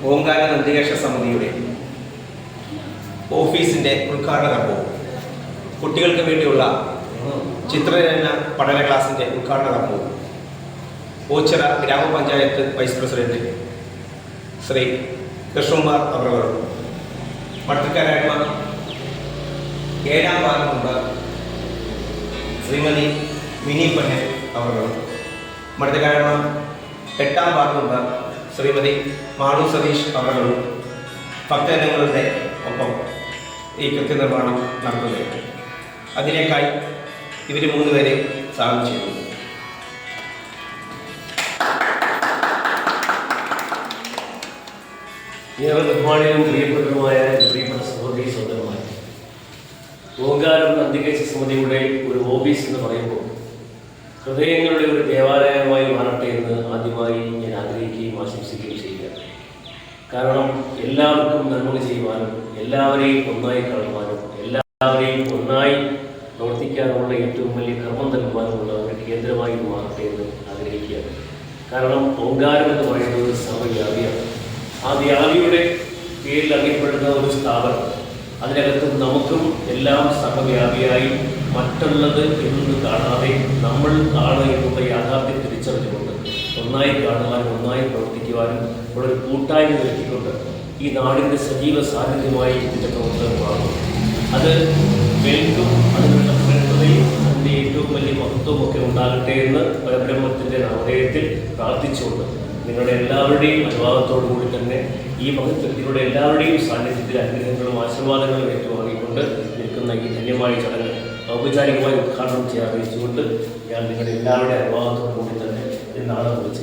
ഓങ്കാര നന്ദികേശ സമിതിയുടെ ഓഫീസിൻ്റെ ഉദ്ഘാടന കർമ്മവും കുട്ടികൾക്ക് വേണ്ടിയുള്ള ചിത്രരചന പഠന ക്ലാസിൻ്റെ ഉദ്ഘാടന കർമ്മവും ഓച്ചിറ ഗ്രാമപഞ്ചായത്ത് വൈസ് പ്രസിഡന്റ് ശ്രീ കൃഷ്ണകുമാർ അവറുകളും മട്ടക്കാരായ്മ 7ാം വാർഡ് മെമ്പർ ശ്രീമതി മിനി പന്നൻ അവറുകളും മട്ടക്കാരായ്മ 8ാം വാർഡ് മെമ്പർ ശ്രീമതി മാളു സതീഷ് അവറുകളും ഭക്തജനങ്ങളുടെ ഒപ്പം ഈ കൃത്യനിർവ്വഹണം നടത്തുകയാണ്. അതിനേക്കായി ഇവർ 3 പേരെ സ്വാഗതം ചെയ്യുന്നു. ഏറെ ബഹുമാനിയും പ്രിയപ്പെട്ടതുമായ പ്രിയപ്പെട്ട സഹോദരി സഹോദരന്മാർ, ഓങ്കാരം നന്ദികേശ സമിതിയുടെ ഒരു ഓഫീസ് എന്ന് പറയുമ്പോൾ ഹൃദയങ്ങളുടെ ഒരു ദേവാലയമായി മാറട്ടെ എന്ന് ആദ്യമായി ഞാൻ ആഗ്രഹിക്കുകയും ആശംസിക്കുകയും ചെയ്യുക. കാരണം എല്ലാവർക്കും നന്മ ചെയ്യുവാനും എല്ലാവരെയും ഒന്നായി കാണുവാനും എല്ലാവരെയും ഒന്നായി പ്രവർത്തിക്കാനുള്ള ഏറ്റവും വലിയ കർമ്മം നൽകുവാനുമുള്ള ഒരു കേന്ദ്രമായി മാറട്ടെ എന്ന് ആഗ്രഹിക്കുകയാണ്. കാരണം ഓങ്കാരം എന്ന് പറയുന്നത് സർവ്വവ്യാപിയാണ്. ആ വ്യാപിയുടെ പേരിൽ അറിയപ്പെടുന്ന ഒരു സ്ഥാപനം, അതിനകത്തും നമുക്കും എല്ലാം സർവ്വവ്യാപിയായി മറ്റുള്ളത് എന്ന് കാണാതെ നമ്മൾ ആണ് എന്നുള്ള യാഥാർത്ഥ്യം തിരിച്ചറിഞ്ഞുകൊണ്ട് ഒന്നായി കാണുവാനും ഒന്നായി പ്രവർത്തിക്കുവാനും ഉള്ള ഒരു കൂട്ടായ്മ വരുത്തിക്കൊണ്ട് ഈ നാടിൻ്റെ സജീവ സാന്നിധ്യമായി ഇതിൻ്റെ പ്രവർത്തനം മാറും. അത് കേൾക്കും, അതിനുള്ള പ്രകൃതയും അതിൻ്റെ ഏറ്റവും വലിയ മഹത്വവും ഒക്കെ ഉണ്ടാകട്ടെ എന്ന് പരബ്രഹ്മത്തിൻ്റെ നാമധേയത്തിൽ പ്രാർത്ഥിച്ചുകൊണ്ട് നിങ്ങളുടെ എല്ലാവരുടെയും അനുവാദത്തോടു കൂടി തന്നെ ഈ മഹത്വത്തിലൂടെ എല്ലാവരുടെയും സാന്നിധ്യത്തിൽ അനുഗ്രഹങ്ങളും ആശീർവാദങ്ങളും ഏറ്റുവാങ്ങിക്കൊണ്ട് നിൽക്കുന്ന ഈ ധന്യമായ ചടങ്ങ് ഔപചാരികമായി ഉദ്ഘാടനം ചെയ്യാൻ അറിയിച്ചുകൊണ്ട് ഞാൻ നിങ്ങളുടെ എല്ലാവരുടെയും അനുവാദത്തോടു കൂടി തന്നെ നാളെ വിളിച്ചു